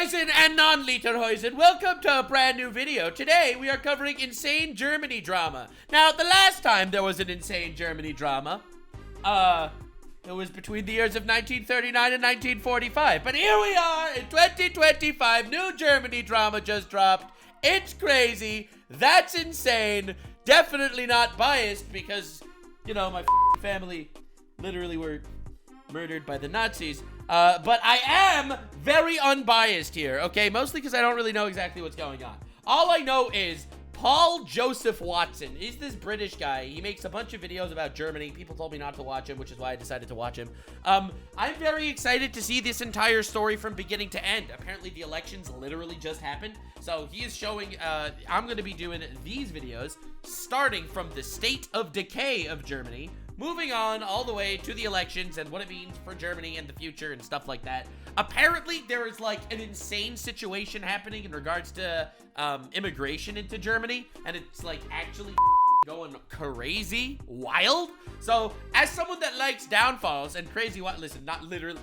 Lederhosen and non-Lederhosen, welcome to a brand new video. Today we are covering insane Germany drama. Now, the last time there was an insane Germany drama, it was between the years of 1939 and 1945. But here we are in 2025, new Germany drama just dropped. It's crazy, that's insane, definitely not biased because, you know, my family literally were murdered by the Nazis. But I am very unbiased here, okay? Mostly because I don't really know exactly what's going on. All I know is Paul Joseph Watson. He's this British guy. He makes a bunch of videos about Germany. People told me not to watch him, which is why I decided to watch him. I'm very excited to see this entire story from beginning to end. Apparently, the elections literally just happened. So he is showing, I'm going to be doing these videos starting from the state of decay of Germany, moving on all the way to the elections and what it means for Germany and the future and stuff like that. Apparently, there is like an insane situation happening in regards to immigration into Germany, and it's like actually going crazy wild. So as someone that likes downfalls and crazy listen, not literally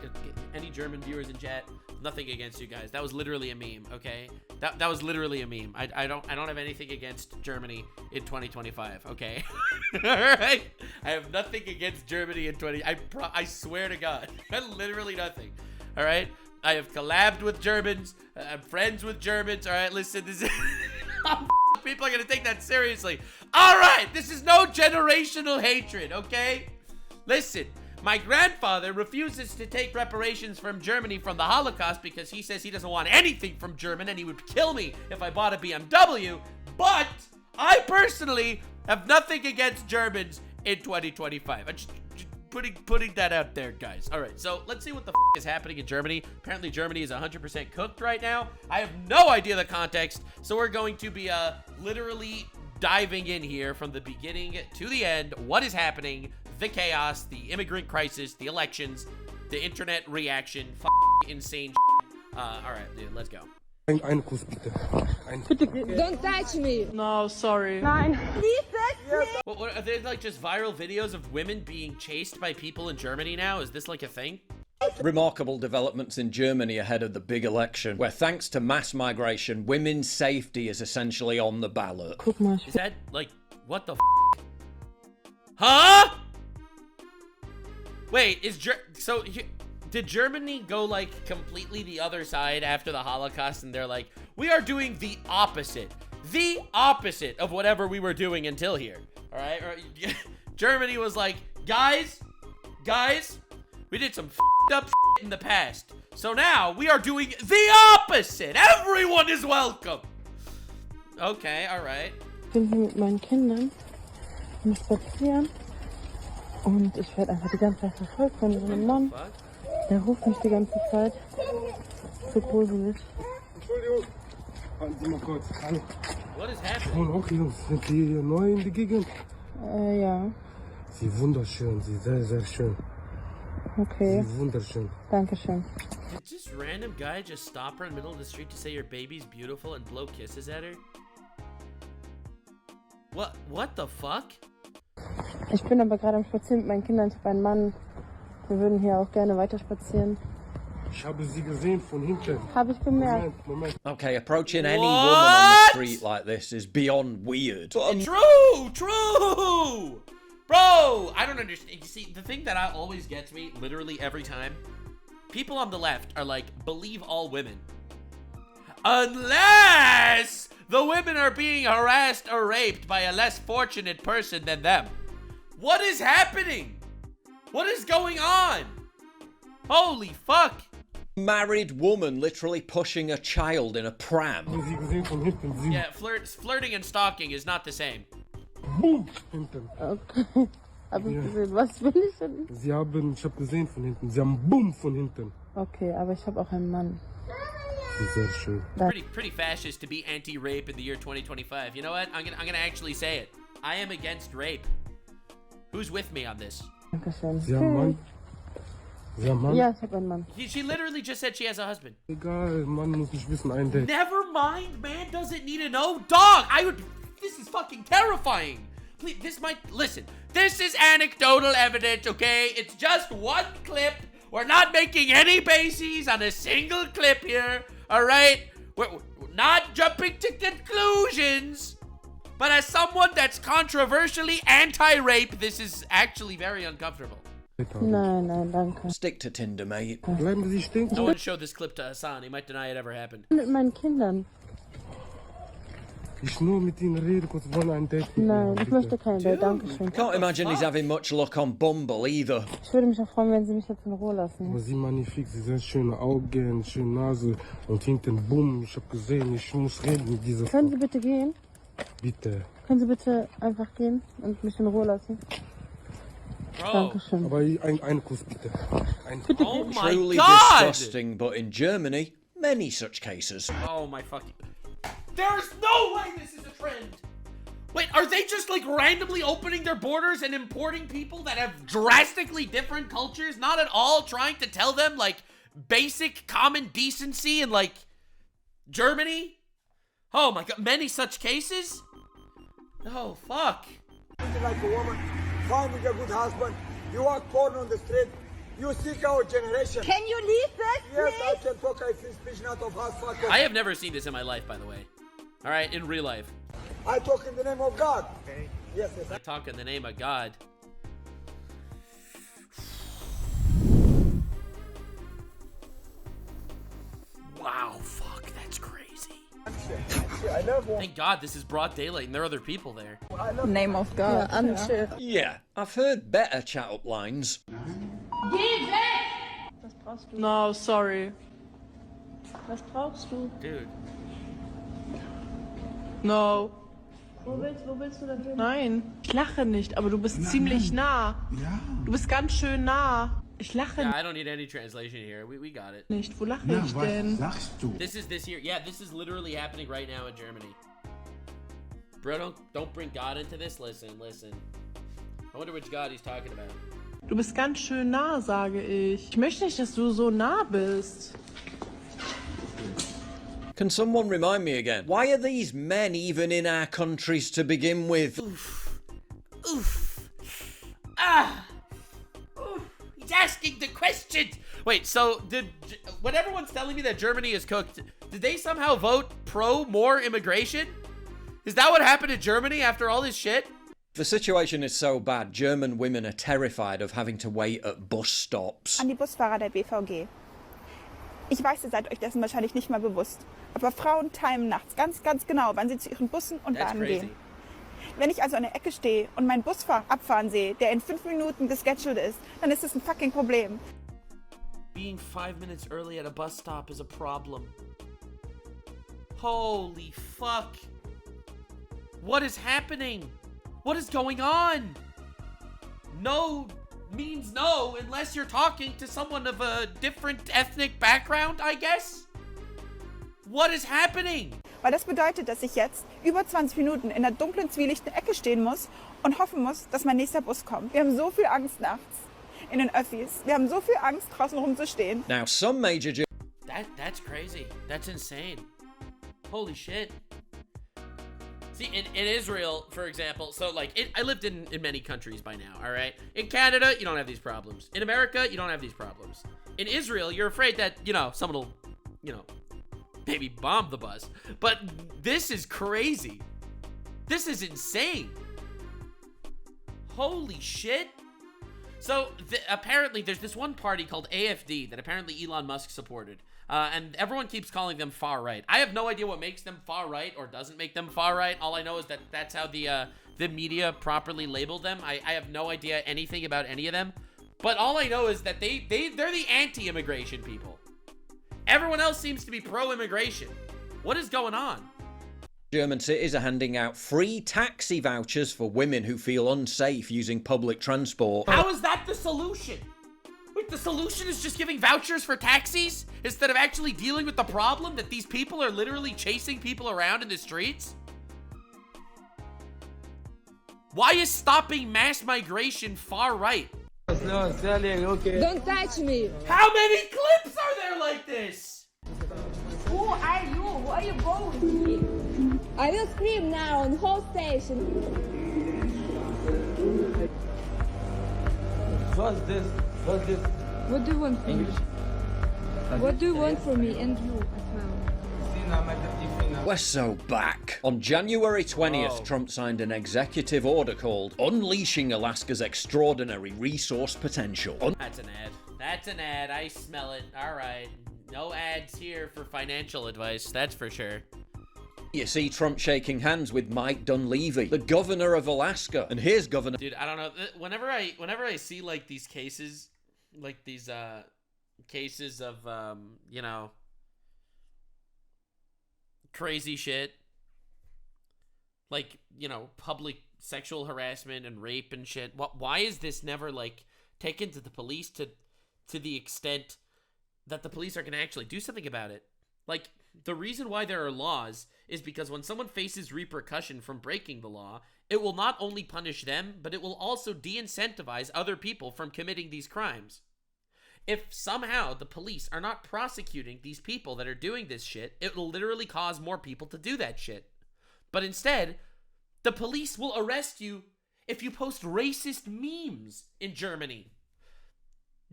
any German viewers in chat, nothing against you guys. That was literally a meme, okay? That was literally a meme. I don't have anything against Germany in 2025, okay? All right? I have nothing against Germany in I swear to God. Literally nothing. All right? I have collabed with Germans. I'm friends with Germans. All right, listen, this is people are going to take that seriously. All right, this is no generational hatred, okay? Listen. My grandfather refuses to take reparations from Germany from the Holocaust because he says he doesn't want anything from German and he would kill me if I bought a BMW. But I personally have nothing against Germans in 2025. I'm just putting that out there, guys. All right, so let's see what the is happening in Germany. Apparently, Germany is 100% cooked right now. I have no idea the context, so we're going to be literally diving in here from the beginning to the end. What is happening? The chaos, the immigrant crisis, the elections, the internet reaction, insane all right, dude, let's go. Einen Kuss, bitte. Don't touch me. No, sorry. Nein. Please touch me. What are there like just viral videos of women being chased by people in Germany now? Is this like a thing? Remarkable developments in Germany ahead of the big election, where thanks to mass migration, women's safety is essentially on the ballot. Is that like, what the Huh? Wait, did Germany go like completely the other side after the Holocaust and they're like, we are doing the opposite of whatever we were doing until here, all right? Or, Germany was like, guys, we did some up in the past, so now we are doing the opposite. Everyone is welcome. Okay, all right. Ich bin hier mit meinen Kindern und spazieren. Und ich werde einfach die ganze Zeit verfolgt von so einem Mann. Der ruft mich die ganze Zeit. So gruselig. Entschuldigung. Warten Sie mal kurz. Hallo. What is Ich happening? wohne auch hier. Sind Sie hier neu in die Gegend? Ja. Sie wunderschön. Sie sehr, sehr schön. Okay. Sie wunderschön. Dankeschön. Did this random guy just stop her in the middle of the street to say your baby's beautiful and blow kisses at her? What the fuck? Ich bin aber gerade am Spazieren mit meinen Kindern. Ich habe einen Mann. Wir würden hier auch gerne weiter spazieren. Ich habe Sie gesehen von hinten. Habe ich gemerkt. Moment. Okay, approaching any woman on the street like this is beyond weird. True! Bro, I don't understand. You see, the thing that always gets me, literally every time, people on the left are like, believe all women. Unless the women are being harassed or raped by a less fortunate person than them. What is happening? What is going on? Holy fuck. Married woman literally pushing a child in a pram. Ich habe Sie gesehen von hinten. Sie Yeah, flirting and stalking is not the same. boom hinten. Okay. Habe ich gesehen. Was will ich denn? Ich habe gesehen von hinten. Sie haben boom von hinten. Okay, aber ich habe auch einen Mann. Sehr schön. Pretty fascist to be anti-rape in the year 2025. You know what? I'm gonna actually say it. I am against rape. Who's with me on this? Dankeschön. Sie haben Mann. Sie haben Mann. Ja, ich habe einen Mann. She literally just said she has a husband. Egal, Mann muss nicht wissen, ein Date. Never mind, man doesn't need to know. Dog, this is fucking terrifying. Please, listen, this is anecdotal evidence, okay? It's just one clip. We're not making any bases on a single clip here. All right? We're not jumping to conclusions, but as someone that's controversially anti-rape, this is actually very uncomfortable. Nein, nein, danke. Stick to Tinder, mate. Bleiben Sie stehen. No one showed this clip to Hassan. He might deny it ever happened. Mit meinen Kindern. Ich nur mit Ihnen rede, kurz wollen ein Date. Nein, ich möchte kein Date, danke schön. Can't imagine he's having much luck on Bumble either. Ich würde mich auch freuen, wenn Sie mich jetzt in Ruhe lassen. Aber Sie magnifik, Sie sind schöne Augen, schöne Nase und hinten bumm. Ich hab gesehen, ich muss reden mit dieser Können Frau. Sie bitte gehen? Bitte. Können Sie bitte einfach gehen und mich in Ruhe lassen? Bro. Dankeschön. Aber einen Kuss bitte. Oh my Truly God. disgusting, but in Germany, many such cases. Oh my fucking... There's no way this is a trend. Wait, are they just like randomly opening their borders and importing people that have drastically different cultures? Not at all trying to tell them like basic common decency in like Germany? Oh my God, many such cases? Oh, fuck. Like a woman, finding a good husband, you walk porn on the street, you seek our generation. Can you leave this, Yes, I please? can talk, I speak not of us fuckers. I have never seen this in my life, by the way. All right, in real life. I talk in the name of God. Okay. Yes, yes. I talk in the name of God. Wow, fuck, that's crazy. I love one. Thank God this is broad daylight and there are other people there. Name of God. Ja, Amtschiff. Yeah, I've heard better chat up lines. Was brauchst du? No, sorry. Was brauchst du? Dude. No. Wo willst du denn hin? Nein, ich lache nicht, aber du bist ziemlich nah. Du bist ganz schön nah. Ich lache Yeah, I don't need any translation here. We got it. nicht. Wo lache ich denn? This is this here. Yeah, this is literally happening right now in Germany. Bro, don't bring God into this. Listen. I wonder which God he's talking about. Du bist ganz schön nah, sage ich. Ich möchte nicht, dass du so nah bist. Can someone remind me again? Why are these men even in our countries to begin with? Oof. Ah. Oof. He's asking the question. Wait, so when everyone's telling me that Germany is cooked, did they somehow vote pro more immigration? Is that what happened in Germany after all this shit? The situation is so bad, German women are terrified of having to wait at bus stops. An die Busfahrer der BVG. Ich weiß, ihr seid euch dessen wahrscheinlich nicht mal bewusst. Aber Frauen timen nachts ganz, ganz genau, wann sie zu ihren Bussen und That's Bahnen crazy. gehen. Wenn ich also an der Ecke stehe und meinen Bus abfahren sehe, der in 5 Minuten gescheduled ist, dann ist das ein fucking Problem. Being 5 minutes early at a bus stop is a problem. Holy fuck. What is happening? What is going on? No means no unless you're talking to someone of a different ethnic background, I guess? What is happening? Weil das bedeutet, dass ich jetzt über 20 Minuten in der dunklen, zwielichten Ecke stehen muss und hoffen muss, dass mein nächster Bus kommt. Wir haben so viel Angst nachts in den Öffis. Wir haben so viel Angst, draußen rumzustehen. Now, some major That's crazy. That's insane. Holy shit. See, in Israel, for example, so like, I lived in many countries by now, all right? In Canada, you don't have these problems. In America, you don't have these problems. In Israel, you're afraid that, someone will, maybe bomb the bus. But this is crazy. This is insane. Holy shit. So, apparently, there's this one party called AfD that apparently Elon Musk supported. And everyone keeps calling them far right. I have no idea what makes them far right or doesn't make them far right. All I know is that that's how the media properly labeled them. I have no idea anything about any of them. But all I know is that they're the anti-immigration people. Everyone else seems to be pro-immigration. What is going on? German cities are handing out free taxi vouchers for women who feel unsafe using public transport. How is that the solution? Wait, the solution is just giving vouchers for taxis instead of actually dealing with the problem that these people are literally chasing people around in the streets? Why is stopping mass migration far right? Don't touch me. How many clips are there like this? Who are you? Who are you going? I will scream now on whole station. What's this? What do you want from me? What do you want from me and you as well? We're so back. On January 20th, Trump signed an executive order called Unleashing Alaska's Extraordinary Resource Potential. That's an ad. That's an ad. I smell it. All right. No ads here for financial advice. That's for sure. You see Trump shaking hands with Mike Dunleavy, the governor of Alaska, and here's Governor... Dude, I don't know. Whenever I see like these cases, like these cases of you know, crazy shit, like, you know, public sexual harassment and rape and shit. Why is this never like taken to the police to the extent that the police are going to actually do something about it? Like, the reason why there are laws is because when someone faces repercussion from breaking the law, it will not only punish them, but it will also de-incentivize other people from committing these crimes. If somehow the police are not prosecuting these people that are doing this shit, it will literally cause more people to do that shit. But instead, the police will arrest you if you post racist memes in Germany.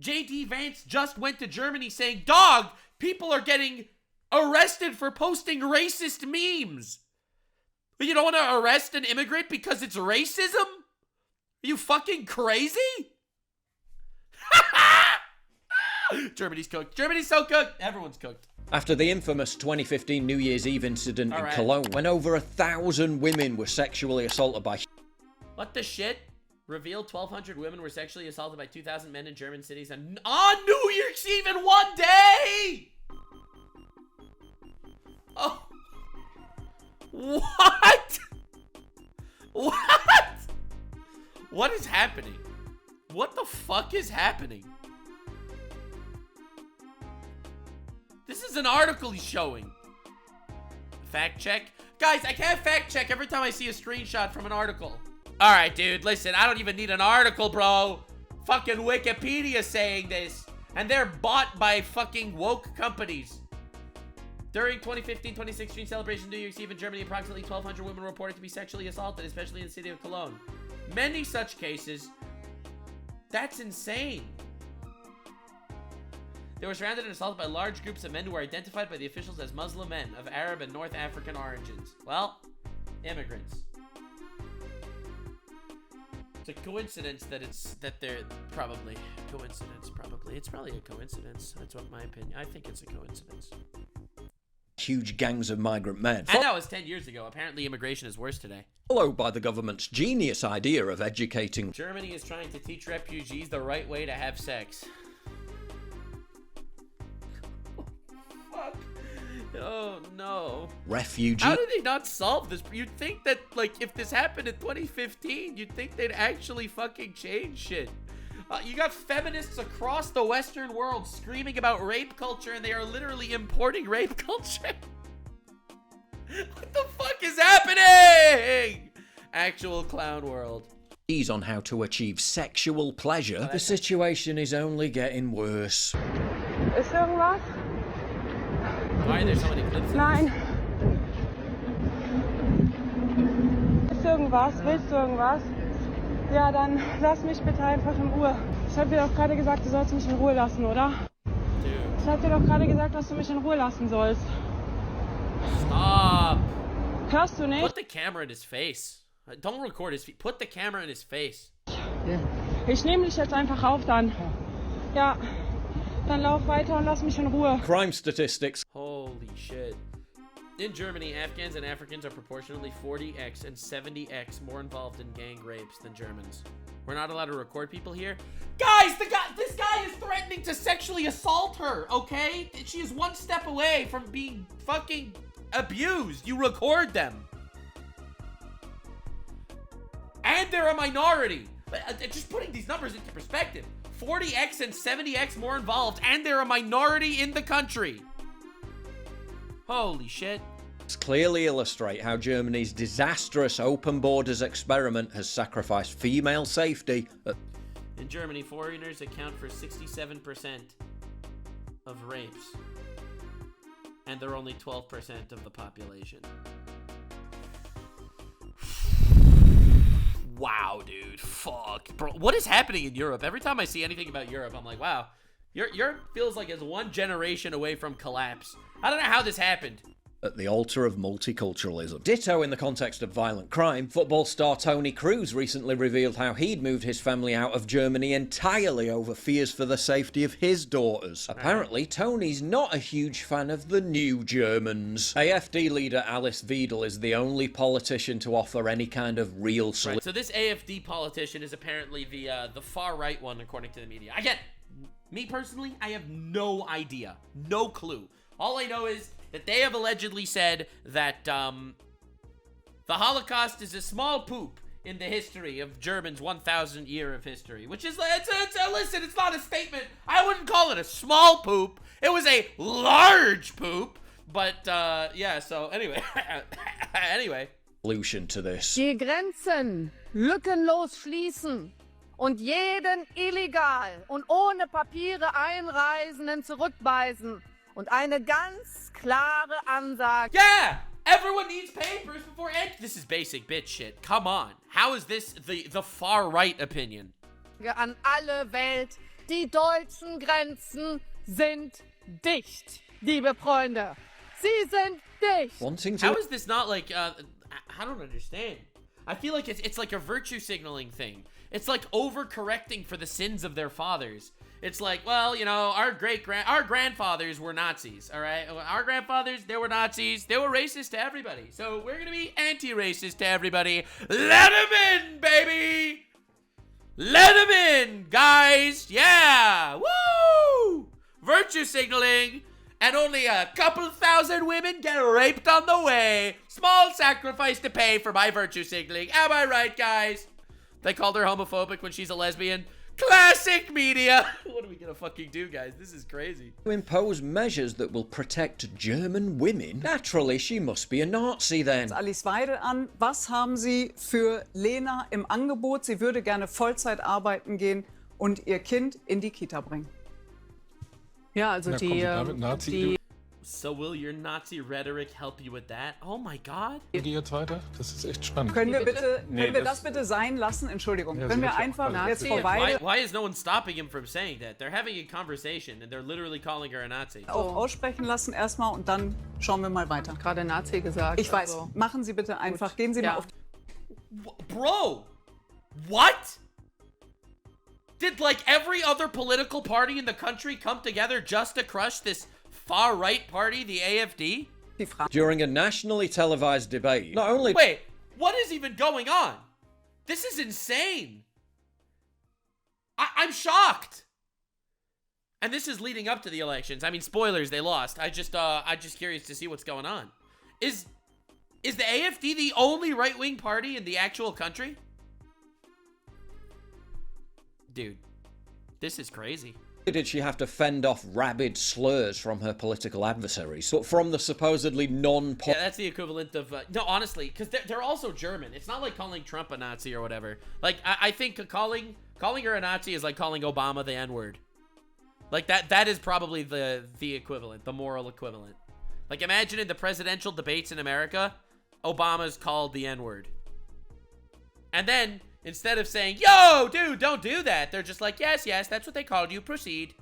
JD Vance just went to Germany saying, "Dog, people are getting arrested for posting racist memes. But you don't want to arrest an immigrant because it's racism? Are you fucking crazy?" Germany's cooked. Germany's so cooked. Everyone's cooked. After the infamous 2015 New Year's Eve incident in Cologne, when over 1,000 women were sexually assaulted by... What the shit? Revealed 1,200 women were sexually assaulted by 2,000 men in German cities on New Year's Eve in one day! Oh. What? What? What is happening? What the fuck is happening? This is an article he's showing. Fact check? Guys, I can't fact check every time I see a screenshot from an article. Alright, dude, listen, I don't even need an article, bro. Fucking Wikipedia saying this. And they're bought by fucking woke companies. During 2015-2016 celebration of New Year's Eve in Germany, approximately 1,200 women were reported to be sexually assaulted, especially in the city of Cologne. Many such cases. That's insane. They were surrounded and assaulted by large groups of men who were identified by the officials as Muslim men of Arab and North African origins. Well, immigrants. It's a coincidence that they're probably coincidence. Probably it's probably a coincidence. That's what my opinion. I think it's a coincidence. Huge gangs of migrant men. And that was 10 years ago. Apparently, immigration is worse today. Followed by the government's genius idea of educating. Germany is trying to teach refugees the right way to have sex. Fuck. Oh no. Refugee. How did they not solve this? You'd think that, like, if this happened in 2015, you'd think they'd actually fucking change shit. You got feminists across the Western world screaming about rape culture, and they are literally importing rape culture. What the fuck is happening? Actual clown world. On how to achieve sexual pleasure. The situation is only getting worse. Ist irgendwas? Why are there so many clips? Nein. Ist irgendwas? Willst du irgendwas? Ja, dann lass mich bitte einfach in Ruhe. Ich hab dir doch gerade gesagt, du sollst mich in Ruhe lassen, oder? Dude. Ich hab dir doch gerade gesagt, dass du mich in Ruhe lassen sollst. Stop. Hörst du nicht? Put the camera in his face. Don't record his feet. Put the camera in his face. Ich nehme dich jetzt einfach auf dann. Ja, dann lauf weiter und lass mich in Ruhe. Crime statistics. Holy shit. In Germany, Afghans and Africans are proportionally 40x and 70x more involved in gang rapes than Germans. We're not allowed to record people here. Guys, this guy is threatening to sexually assault her, okay? She is one step away from being fucking abused. You record them. And they're a minority. Just putting these numbers into perspective. 40x and 70x more involved, and they're a minority in the country. Holy shit. Clearly illustrate how Germany's disastrous open borders experiment has sacrificed female safety. In Germany, foreigners account for 67% of rapes, and they're only 12% of the population. Wow, dude. Fuck. Bro, what is happening in Europe? Every time I see anything about Europe, I'm like, wow. Europe feels like it's one generation away from collapse. I don't know how this happened. at the altar of multiculturalism. Ditto in the context of violent crime, football star Tony Cruz recently revealed how he'd moved his family out of Germany entirely over fears for the safety of his daughters. Apparently, Tony's not a huge fan of the new Germans. AfD leader Alice Weidel is the only politician to offer any kind of real solution. Right, so this AfD politician is apparently the far right one, according to the media. Again, me personally, I have no idea, no clue. All I know is that they have allegedly said that the Holocaust is a small poop in the history of Germany's 1,000 year of history, which is, listen, it's not a statement. I wouldn't call it a small poop. It was a large poop, but yeah, so anyway, anyway. Solution to this. Die Grenzen lückenlos schließen und jeden illegal und ohne Papiere Einreisenden zurückweisen. Und eine ganz klare Ansage. Yeah! Everyone needs papers before entry. This is basic bitch shit. Come on. How is this the far right opinion? An alle Welt. Die deutschen Grenzen sind dicht, liebe Freunde. Sie sind dicht. Wanting to... How is this not like, I don't understand. I feel like it's like a virtue signaling thing. It's like overcorrecting for the sins of their fathers. It's like, well, you know, our grandfathers were Nazis, all right? Our grandfathers, they were Nazis. They were racist to everybody. So we're going to be anti-racist to everybody. Let them in, baby! Let them in, guys! Yeah! Woo! Virtue signaling. And only a couple thousand women get raped on the way. Small sacrifice to pay for my virtue signaling. Am I right, guys? They called her homophobic when she's a lesbian. Classic media. What are we gonna fucking do, guys? This is crazy. To impose measures that will protect German women? Naturally, she must be a Nazi then. Alice Weidel an. Was haben Sie für Lena im Angebot? Sie würde gerne Vollzeit arbeiten gehen und ihr Kind in die Kita bringen. Ja, also die So will your Nazi rhetoric help you with that? Oh my God. Geht jetzt weiter? Das ist echt spannend. Können wir das bitte sein lassen? Entschuldigung. Können wir einfach jetzt Frau Weidel why is no one stopping him from saying that? They're having a conversation and they're literally calling her a Nazi. auch aussprechen lassen erstmal und dann schauen wir mal weiter. gerade Nazi gesagt. Ich weiß. Machen Sie bitte einfach. Gehen Sie mal auf. Bro, what? Did like every other political party in the country come together just to crush this far-right party, the AfD? During a nationally televised debate, not only... Wait, what is even going on? This is insane. I'm shocked. And this is leading up to the elections. I mean, spoilers, they lost. I'm just curious to see what's going on. Is the AfD the only right-wing party in the actual country? Dude, this is crazy. Did she have to fend off rabid slurs from her political adversaries, but from the supposedly non-pop... Yeah, that's the equivalent of... no, honestly, because they're also German. It's not like calling Trump a Nazi or whatever. Like, I think calling her a Nazi is like calling Obama the N-word. Like, that is probably the equivalent, the moral equivalent. Like, imagine in the presidential debates in America, Obama's called the N-word. And then... instead of saying, yo, dude, don't do that, they're just like, yes, that's what they called you, proceed.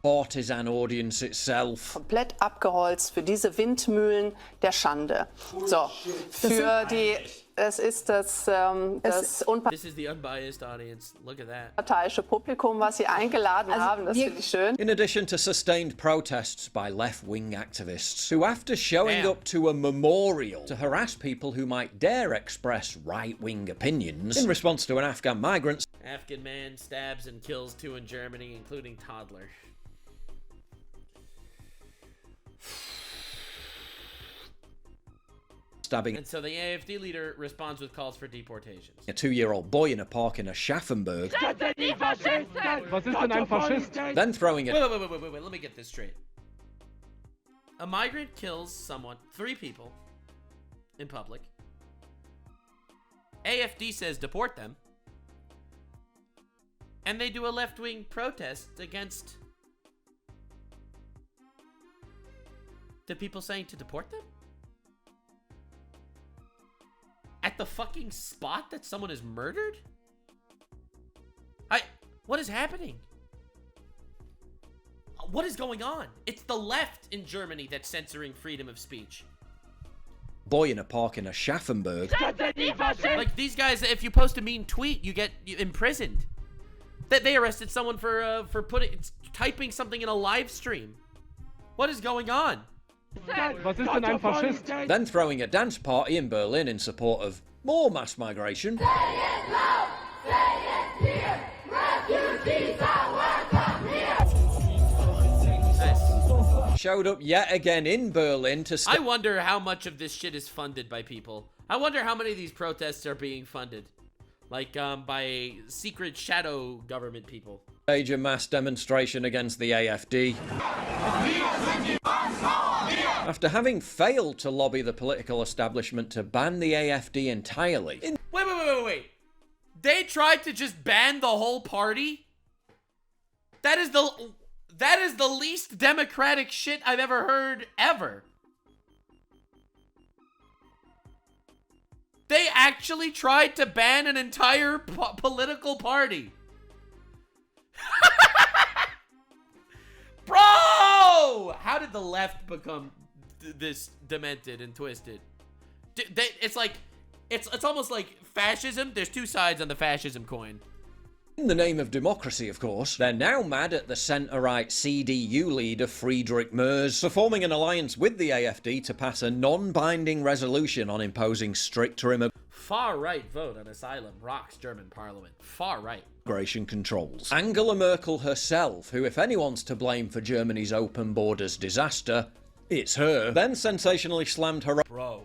Partisan audience itself. Komplett abgeholzt für diese Windmühlen der Schande. So, für die, es ist das This is the unbiased audience. Look at that. unparteiische Publikum, was Sie eingeladen haben, das finde ich schön. In addition to sustained protests by left-wing activists, who after showing up to a memorial to harass people who might dare express right-wing opinions in response to an Afghan migrant... Afghan man stabs and kills 2 in Germany, including toddler. Stabbing. And so the AfD leader responds with calls for deportations. A 2-year-old boy in a park in Aschaffenburg. Was ist denn ein Faschist? Then throwing it. Wait, let me get this straight. A migrant kills someone, 3 people, in public. AfD says deport them. And they do a left-wing protest against the people saying to deport them? At the fucking spot that someone is murdered? What is happening? What is going on? It's the left in Germany that's censoring freedom of speech. Boy in a park in Aschaffenburg. Like, these guys, if you post a mean tweet, you get imprisoned. That they arrested someone for typing something in a live stream. What is going on? Then throwing a dance party in Berlin in support of more mass migration. Showed up yet again in Berlin to I wonder how much of this shit is funded by people. I wonder how many of these protests are being funded. Like, by secret shadow government people. Stage a mass demonstration against the AfD. After having failed to lobby the political establishment to ban the AfD entirely. Wait. They tried to just ban the whole party? That is the least democratic shit I've ever heard, ever. They actually tried to ban an entire political party. Bro! How did the left become this demented and twisted? It's like, it's almost like fascism. There's two sides on the fascism coin. In the name of democracy, of course, they're now mad at the centre-right CDU leader Friedrich Merz for forming an alliance with the AfD to pass a non-binding resolution on imposing stricter Far-right vote on asylum rocks German parliament. Far-right. Immigration controls. Angela Merkel herself, who if anyone's to blame for Germany's open borders disaster, it's her, then sensationally slammed her Bro,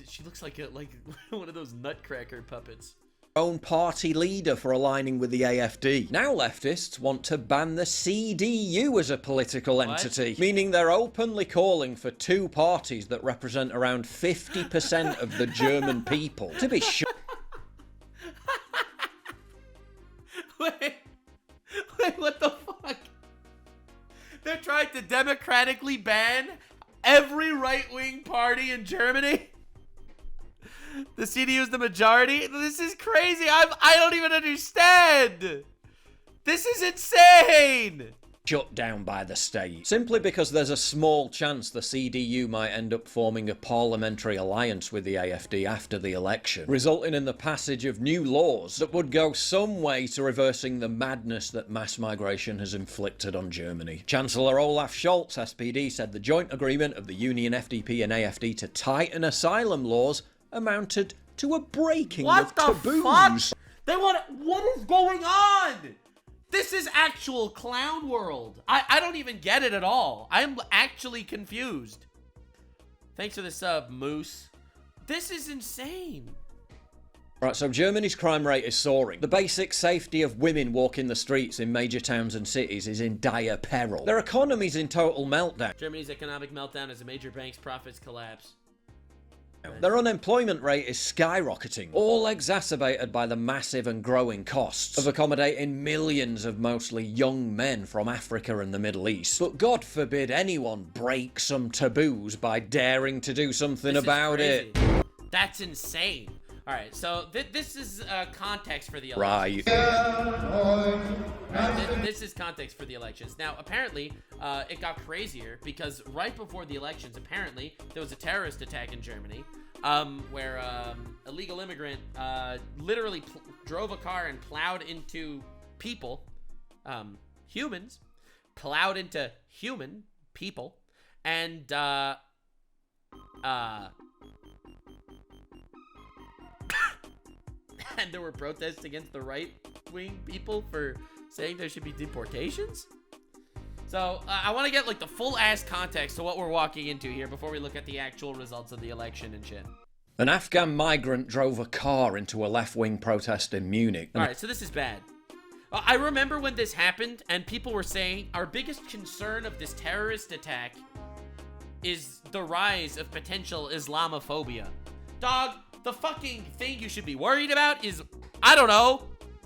she looks like one of those nutcracker puppets. Own party leader for aligning with the AfD. Now leftists want to ban the CDU as a political entity, meaning they're openly calling for two parties that represent around 50% of the German people to be sure. Wait, what the fuck? They're trying to democratically ban every right-wing party in Germany? The CDU is the majority? This is crazy. I don't even understand. This is insane. Shut down by the state. Simply because there's a small chance the CDU might end up forming a parliamentary alliance with the AfD after the election, resulting in the passage of new laws that would go some way to reversing the madness that mass migration has inflicted on Germany. Chancellor Olaf Scholz, SPD, said the joint agreement of the Union FDP and AfD to tighten asylum laws amounted to a breaking of taboos. Fuck? What is going on? This is actual clown world. I don't even get it at all. I'm actually confused. Thanks for the sub, Moose. This is insane. Right, so Germany's crime rate is soaring. The basic safety of women walking the streets in major towns and cities is in dire peril. Their economy's in total meltdown. Germany's economic meltdown as a major bank's profits collapse. Their unemployment rate is skyrocketing, all exacerbated by the massive and growing costs of accommodating millions of mostly young men from Africa and the Middle East. But God forbid anyone break some taboos by daring to do something about it. That's insane. All right, so this is context for the elections. Right. This is context for the elections. Now, apparently, it got crazier because right before the elections, apparently, there was a terrorist attack in Germany where illegal immigrant literally drove a car and plowed into people, humans, plowed into human people, and and there were protests against the right-wing people for saying there should be deportations. So I want to get like the full-ass context to what we're walking into here before we look at the actual results of the election and shit. An Afghan migrant drove a car into a left-wing protest in Munich. All right, so this is bad. I remember when this happened and people were saying our biggest concern of this terrorist attack is the rise of potential Islamophobia. Dog, the fucking thing you should be worried about is, I don't know,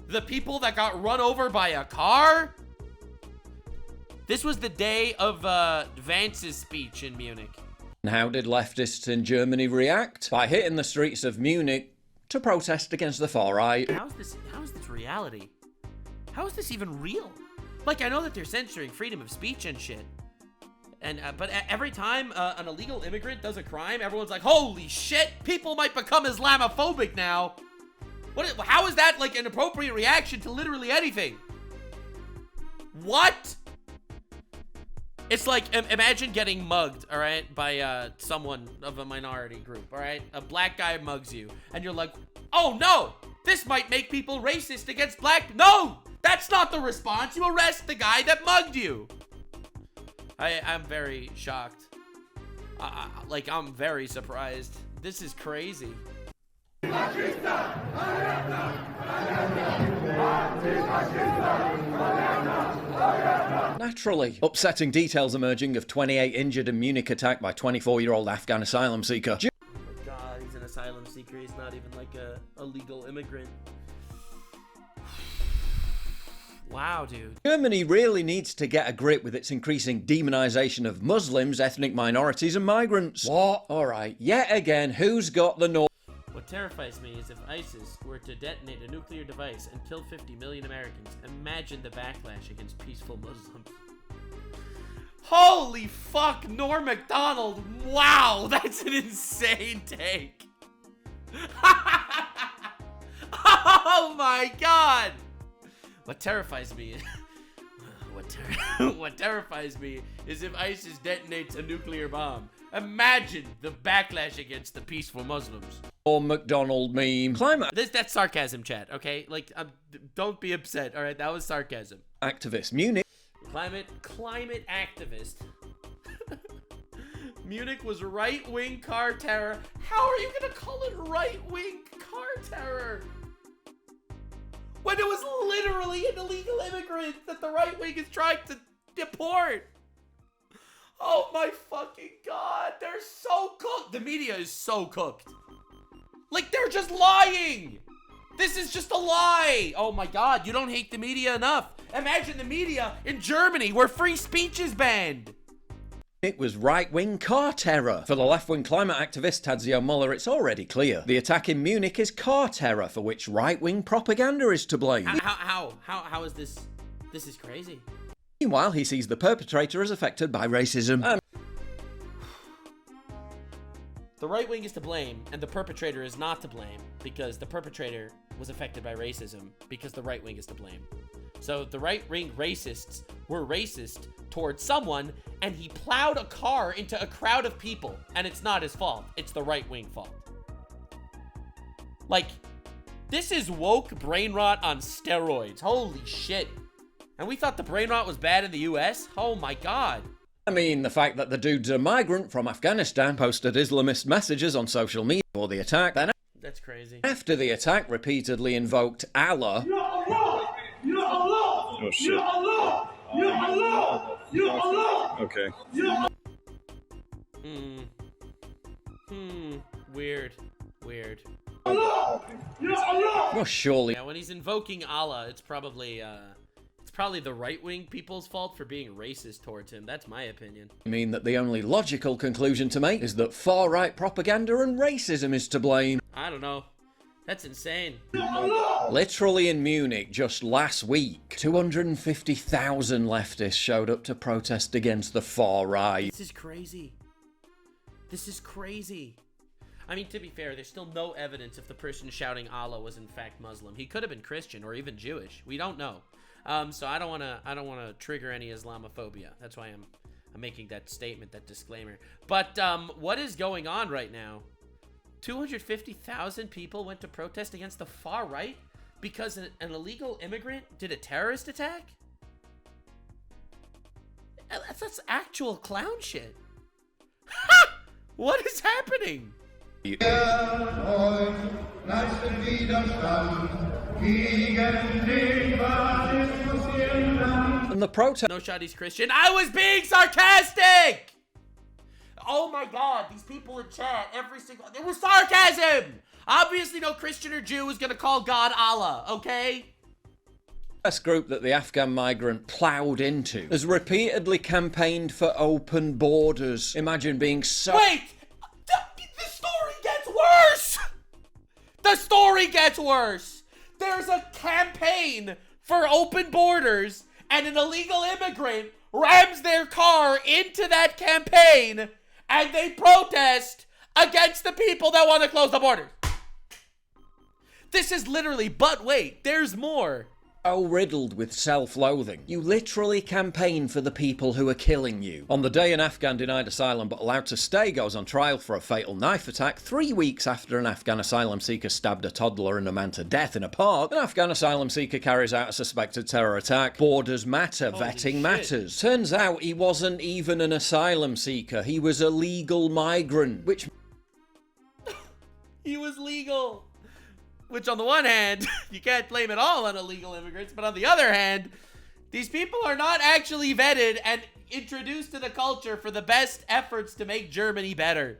the people that got run over by a car? This was the day of Vance's speech in Munich. And how did leftists in Germany react? By hitting the streets of Munich to protest against the far right. How is this reality? How is this even real? Like, I know that they're censoring freedom of speech and shit. And, but every time an illegal immigrant does a crime, everyone's like, holy shit, people might become Islamophobic now. How is that, like, an appropriate reaction to literally anything? What? It's like, imagine getting mugged, all right, by someone of a minority group, all right? A black guy mugs you, and you're like, oh no, this might make people racist against black. No, that's not the response. You arrest the guy that mugged you. I'm very shocked. Like, I'm very surprised. This is crazy. Naturally, upsetting details emerging of 28 injured in Munich attack by 24-year-old Afghan asylum seeker. Oh my god, he's an asylum seeker. He's not even like a legal immigrant. Wow, dude. Germany really needs to get a grip with its increasing demonization of Muslims, ethnic minorities, and migrants. What? Alright, yet again, who's got the north? What terrifies me is if ISIS were to detonate a nuclear device and kill 50 million Americans, imagine the backlash against peaceful Muslims. Holy fuck, Norm Macdonald. Wow, that's an insane take. Oh my god. What terrifies me what terrifies me is if ISIS detonates a nuclear bomb. Imagine the backlash against the peaceful Muslims. Or McDonald meme. Climate. That's sarcasm, chat, okay? Like, don't be upset, all right? That was sarcasm. Activist Munich. Climate activist. Munich was right-wing car terror. How are you gonna call it right-wing car terror? When it was literally an illegal immigrant that the right wing is trying to deport. Oh my fucking god, they're so cooked. The media is so cooked. Like, they're just lying. This is just a lie. Oh my god, you don't hate the media enough. Imagine the media in Germany where free speech is banned. It was right-wing car terror. For the left-wing climate activist Tadzio Muller, it's already clear. The attack in Munich is car terror, for which right-wing propaganda is to blame. How is this? This is crazy. Meanwhile, he sees the perpetrator as affected by racism. The right wing is to blame, and the perpetrator is not to blame, because the perpetrator was affected by racism, because the right wing is to blame. So the right-wing racists were racist towards someone, and he plowed a car into a crowd of people, and it's not his fault. It's the right-wing fault. Like, this is woke brain rot on steroids. Holy shit. And we thought the brain rot was bad in the US? Oh my god. I mean, the fact that the dude's a migrant from Afghanistan posted Islamist messages on social media for the attack, then that's crazy. After the attack, repeatedly invoked Allah. Oh shit. Okay. Weird. Well, surely. Yeah, when he's invoking Allah, it's probably the right-wing people's fault for being racist towards him. That's my opinion. I mean that the only logical conclusion to make is that far-right propaganda and racism is to blame. I don't know. That's insane. Literally in Munich just last week, 250,000 leftists showed up to protest against the far right. This is crazy. This is crazy. I mean, to be fair, there's still no evidence if the person shouting Allah was in fact Muslim. He could have been Christian or even Jewish. We don't know. So I don't wanna trigger any Islamophobia. That's why I'm making that statement, that disclaimer. But what is going on right now? 250,000 people went to protest against the far right because an illegal immigrant did a terrorist attack? That's actual clown shit. What is happening? And the protest. No shot, he's Christian. I was being sarcastic! Oh my god, these people in chat, it was sarcasm! Obviously no Christian or Jew is gonna call God Allah, okay? This group that the Afghan migrant ploughed into has repeatedly campaigned for open borders. Imagine being so— Wait! The story gets worse! The story gets worse! There's a campaign for open borders, and an illegal immigrant rams their car into that campaign, and they protest against the people that want to close the borders. This is literally, but wait, there's more. So riddled with self-loathing. You literally campaign for the people who are killing you. On the day an Afghan denied asylum but allowed to stay goes on trial for a fatal knife attack, 3 weeks after an Afghan asylum seeker stabbed a toddler and a man to death in a park, an Afghan asylum seeker carries out a suspected terror attack. Borders matter, vetting matters. Turns out he wasn't even an asylum seeker, he was a legal migrant, which... He was legal. Which on the one hand, you can't blame it all on illegal immigrants, but on the other hand, these people are not actually vetted and introduced to the culture for the best efforts to make Germany better.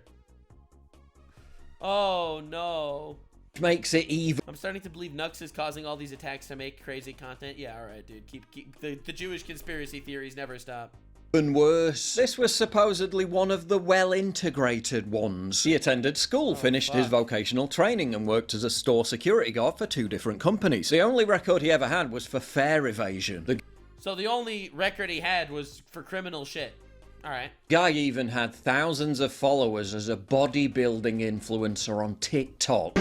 Oh no. Makes it even. I'm starting to believe Nux is causing all these attacks to make crazy content. Yeah, alright dude, keep the Jewish conspiracy theories never stop. And worse, this was supposedly one of the well-integrated ones. He attended school, finished his vocational training, and worked as a store security guard for 2 different companies. The only record he ever had was for fare evasion. So the only record he had was for criminal shit. Alright. Guy even had thousands of followers as a bodybuilding influencer on TikTok.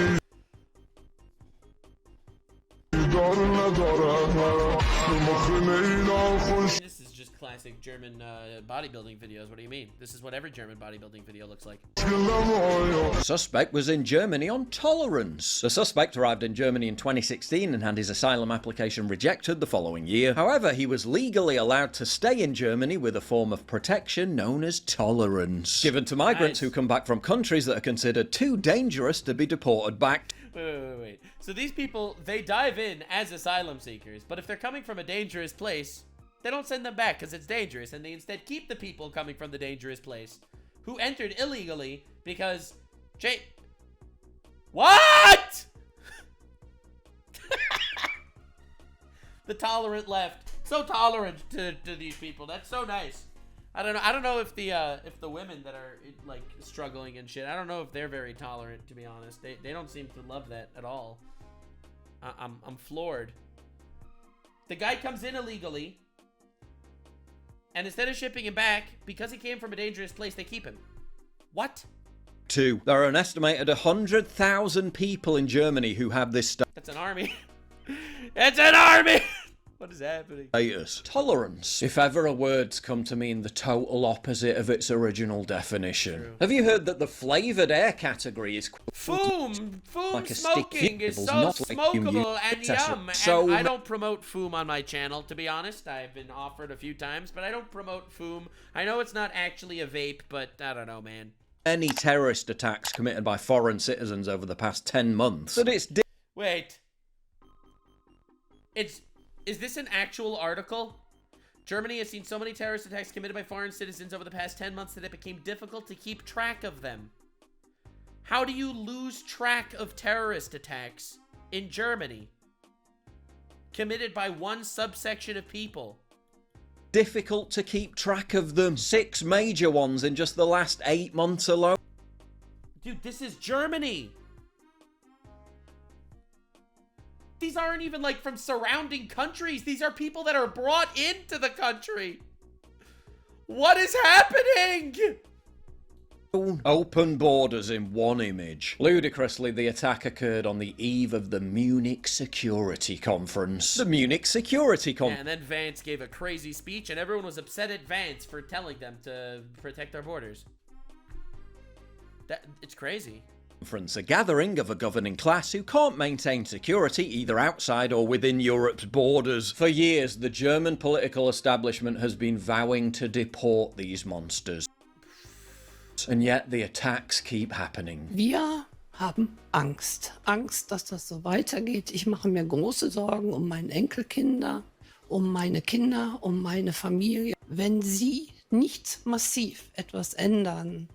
This is just classic German bodybuilding videos. What do you mean? This is what every German bodybuilding video looks like. The suspect was in Germany on tolerance. The suspect arrived in Germany in 2016 and had his asylum application rejected the following year. However, he was legally allowed to stay in Germany with a form of protection known as tolerance, given to migrants who come back from countries that are considered too dangerous to be deported back. Wait. So these people, they dive in as asylum seekers, but if they're coming from a dangerous place, they don't send them back because it's dangerous, and they instead keep the people coming from the dangerous place who entered illegally because... What?! The tolerant left. So tolerant to these people. That's so nice. I don't know if the women that are like struggling and shit, I don't know if they're very tolerant, to be honest. They don't seem to love that at all. I'm floored. The guy comes in illegally, and instead of shipping him back, because he came from a dangerous place, they keep him. What? 2. There are an estimated 100,000 people in Germany who have this stuff. That's an army. It's an army! What is happening? Tolerance. If ever a word's come to mean the total opposite of its original definition. True. Have you heard that the flavoured air category is... Foom like smoking is so smokable and yum. And I don't promote foom on my channel, to be honest. I've been offered a few times, but I don't promote foom. I know it's not actually a vape, but I don't know, man. Any terrorist attacks committed by foreign citizens over the past 10 months. That it's... Wait. Is this an actual article? Germany has seen so many terrorist attacks committed by foreign citizens over the past 10 months that it became difficult to keep track of them. How do you lose track of terrorist attacks in Germany committed by one subsection of people? Difficult to keep track of them. 6 major ones in just the last 8 months alone. Dude, this is Germany. These aren't even like from surrounding countries. These are people that are brought into the country. What is happening? Open borders in one image. Ludicrously, the attack occurred on the eve of the Munich Security Conference. The Munich Security Conference. And then Vance gave a crazy speech and everyone was upset at Vance for telling them to protect our borders. It's crazy. A gathering of a governing class who can't maintain security either outside or within Europe's borders. For years, the German political establishment has been vowing to deport these monsters. And yet the attacks keep happening. Wir haben Angst. Angst, dass das so weitergeht. Ich mache mir große Sorgen um meine Enkelkinder, um meine Kinder, um meine Familie. Wenn Sie nicht massiv etwas ändern,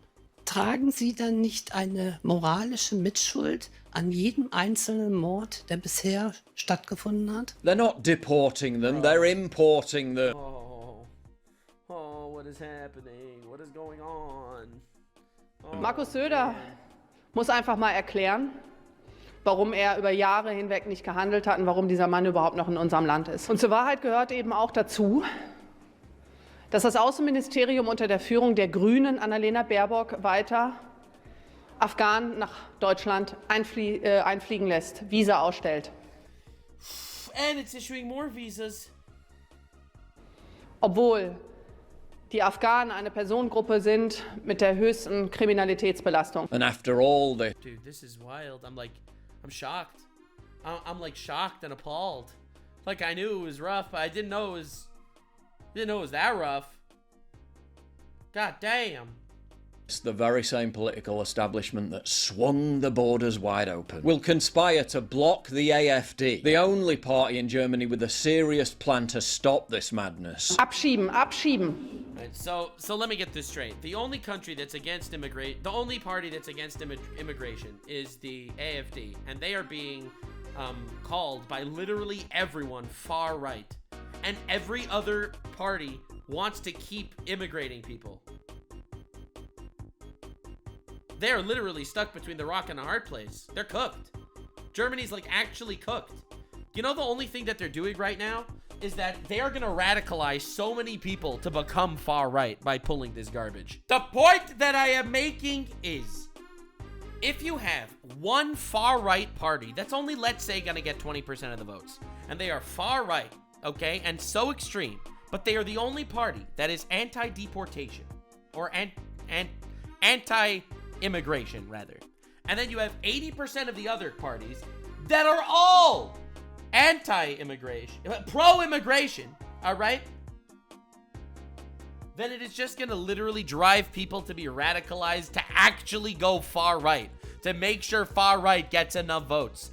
tragen Sie dann nicht eine moralische Mitschuld an jedem einzelnen Mord, der bisher stattgefunden hat? They're not deporting them, they're importing them. Oh, what is happening? What is going on? Markus Söder muss einfach mal erklären, warum er über Jahre hinweg nicht gehandelt hat und warum dieser Mann überhaupt noch in unserem Land ist. Und zur Wahrheit gehört eben auch dazu, dass das Außenministerium unter der Führung der Grünen Annalena Baerbock weiter Afghanen nach Deutschland einfliegen lässt, Visa ausstellt. And it's issuing more visas. Obwohl die Afghanen eine Personengruppe sind mit der höchsten Kriminalitätsbelastung. And after all the... Dude, this is wild. I'm shocked. I'm like shocked and appalled. Like I knew it was rough, but I didn't know it was that rough. God damn. It's the very same political establishment that swung the borders wide open will conspire to block the AfD, the only party in Germany with a serious plan to stop this madness. Abschieben, abschieben. Right, so let me get this straight. The only country that's against the only party that's against immigration is the AfD, and they are being called by literally everyone far right, and every other party wants to keep immigrating people. They're literally stuck between the rock and a hard place. They're cooked. Germany's like actually cooked. You know, the only thing that they're doing right now is that they are gonna radicalize so many people to become far right by pulling this garbage. The point that I am making is, if you have one far right party that's only, let's say, gonna get 20% of the votes, and they are far right, okay, and so extreme, but they are the only party that is anti-deportation, or anti-immigration, rather. And then you have 80% of the other parties that are all anti-immigration, pro-immigration, all right? Then it is just gonna literally drive people to be radicalized to actually go far right, to make sure far right gets enough votes.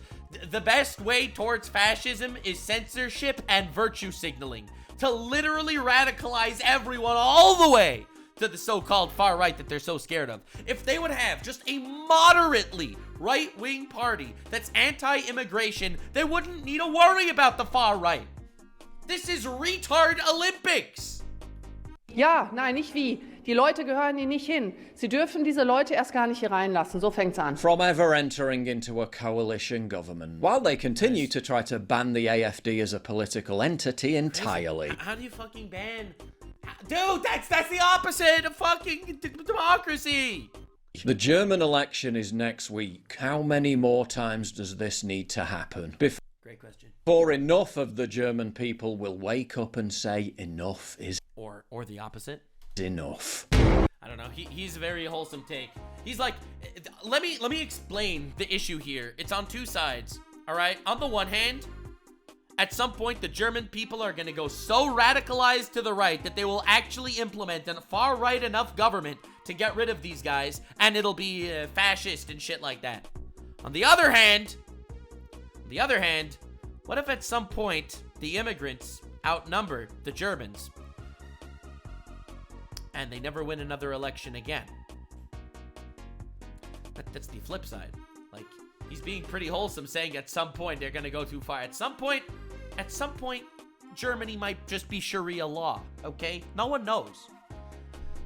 The best way towards fascism is censorship and virtue signaling, to literally radicalize everyone all the way to the so-called far right that they're so scared of. If they would have just a moderately right-wing party that's anti-immigration, they wouldn't need to worry about the far right. This is retard Olympics. Ja, nein, nicht wie. Die Leute gehören hier nicht hin. Sie dürfen diese Leute erst gar nicht hier reinlassen. So fängt's an. From ever entering into a coalition government, while they continue to try to ban the AfD as a political entity entirely. How do you fucking ban? Dude, that's the opposite of fucking democracy. The German election is next week. How many more times does this need to happen Great question. before enough of the German people will wake up and say enough is Or the opposite? enough? I don't know. He's a very wholesome take. He's like, let me explain the issue here. It's on two sides. All right. On the one hand, at some point, the German people are going to go so radicalized to the right that they will actually implement a far-right enough government to get rid of these guys, and it'll be fascist and shit like that. On the other hand, what if at some point the immigrants outnumber the Germans and they never win another election again? That's the flip side. Like, he's being pretty wholesome, saying at some point they're going to go too far. At some point, Germany might just be Sharia law, okay? No one knows.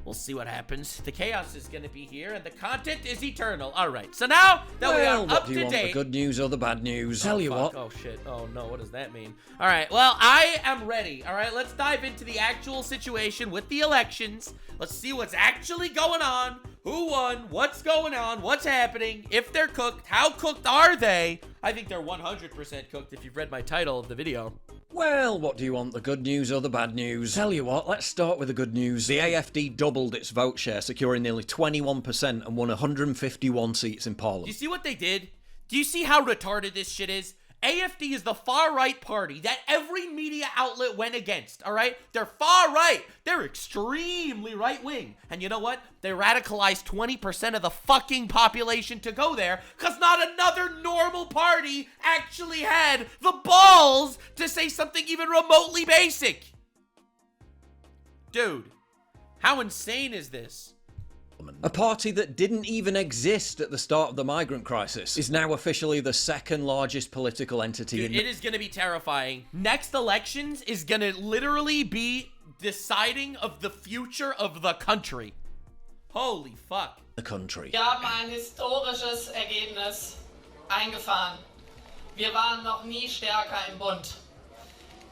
We'll see what happens. The chaos is going to be here, and the content is eternal. All right, so now that we are up to date... do you want, the good news or the bad news? Tell you what. Oh, shit. Oh, no, what does that mean? All right, well, I am ready. All right, let's dive into the actual situation with the elections. Let's see what's actually going on. Who won? What's going on? What's happening? If they're cooked, how cooked are they? I think they're 100% cooked if you've read my title of the video. Well, what do you want, the good news or the bad news? Tell you what, let's start with the good news. The AfD doubled its vote share, securing nearly 21% and won 151 seats in Parliament. Do you see what they did? Do you see how retarded this shit is? AfD is the far-right party that every media outlet went against, all right? They're far-right. They're extremely right-wing. And you know what? They radicalized 20% of the fucking population to go there because not another normal party actually had the balls to say something even remotely basic. Dude, how insane is this? A party that didn't even exist at the start of the migrant crisis is now officially the second largest political entity. Dude, it is going to be terrifying. Next elections is going to literally be deciding of the future of the country. Holy fuck. The country. Wir haben ein historisches Ergebnis. eingefahren. Wir waren noch nie stärker im Bund.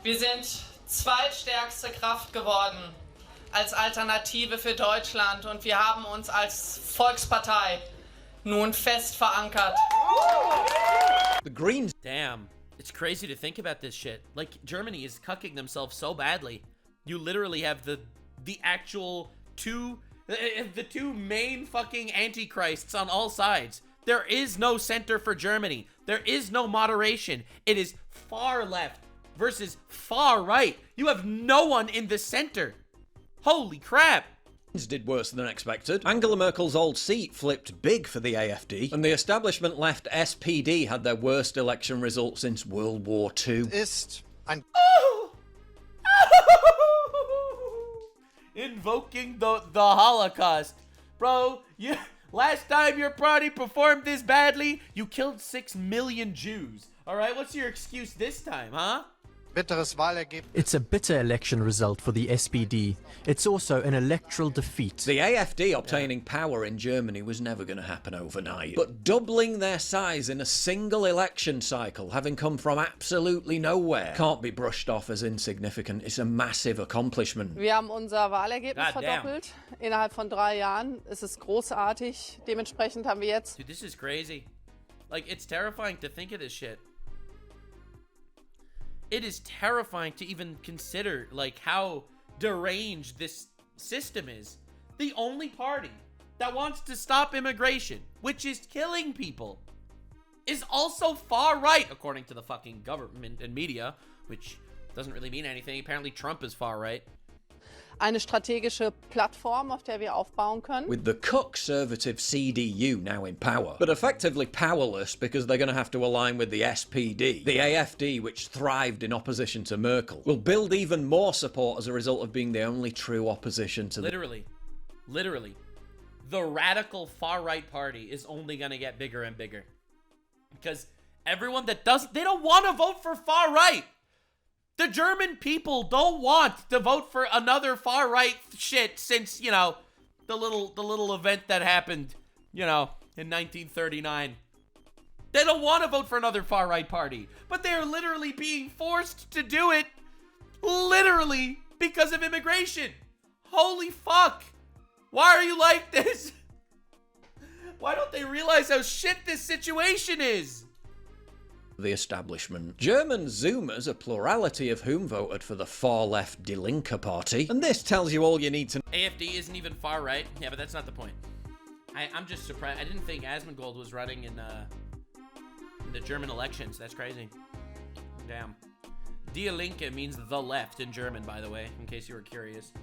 Wir sind zweitstärkste Kraft geworden als Alternative für Deutschland und wir haben uns als Volkspartei nun fest verankert. The Greens. Damn. It's crazy to think about this shit. Like, Germany is cucking themselves so badly. You literally have the actual the two main fucking antichrists on all sides. There is no center for Germany. There is no moderation. It is far left versus far right. You have no one in the center. Holy crap. Did worse than expected. Angela Merkel's old seat flipped big for the AfD, and the establishment left SPD had their worst election result since World War II. Invoking the Holocaust. Bro, last time your party performed this badly, you killed 6 million Jews. Alright, what's your excuse this time, huh? It's a bitter election result for the SPD. It's also an electoral defeat. The AfD obtaining power in Germany was never going to happen overnight. But doubling their size in a single election cycle, having come from absolutely nowhere, can't be brushed off as insignificant. It's a massive accomplishment. Wir haben unser Wahlergebnis verdoppelt. Innerhalb von 3 Jahren. Es ist großartig. Dementsprechend haben wir jetzt... Dude, this is crazy. Like, it's terrifying to think of this shit. It is terrifying to even consider, like, how deranged this system is. The only party that wants to stop immigration, which is killing people, is also far right, according to the fucking government and media, which doesn't really mean anything. Apparently Trump is far right. Eine strategische Plattform, auf der wir aufbauen können. With the conservative CDU now in power, but effectively powerless because they're going to have to align with the SPD. The AfD, which thrived in opposition to Merkel, will build even more support as a result of being the only true opposition to Literally, the radical far-right party is only going to get bigger and bigger. Because everyone that they don't want to vote for far-right. The German people don't want to vote for another far-right shit since, you know, the little event that happened, you know, in 1939. They don't want to vote for another far-right party, but they are literally being forced to do it, literally, because of immigration. Holy fuck. Why are you like this? Why don't they realize how shit this situation is? The establishment. German Zoomers, a plurality of whom voted for the far-left Die Linke party, and this tells you all you need to know. AfD isn't even far right. Yeah, but that's not the point. I'm just surprised. I didn't think Asmongold was running in the German elections. That's crazy. Damn. Die Linke means the left in German, by the way, in case you were curious.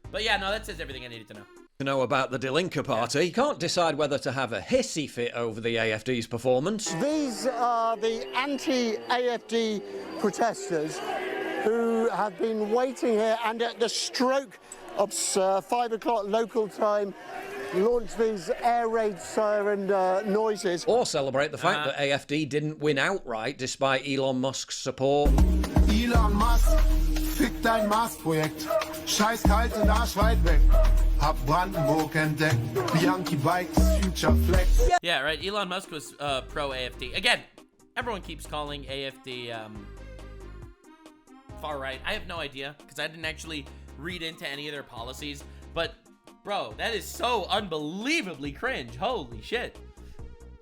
But yeah, no, that says everything I needed to know. About the Die Linke party. Can't decide whether to have a hissy fit over the AfD's performance. These are the anti-AfD protesters who have been waiting here and at the stroke of 5 o'clock local time launch these air raid siren noises. Or celebrate the fact that AfD didn't win outright despite Elon Musk's support. Elon Musk, fick dein Mars-Projekt. Scheiß kalt und Arsch weit weg. Hab Brandenburg entdeckt. Bianchi Bikes, Future Flex. Yeah, right. Elon Musk was pro-AfD. Again, everyone keeps calling AfD far right. I have no idea because I didn't actually read into any of their policies. But, bro, that is so unbelievably cringe. Holy shit.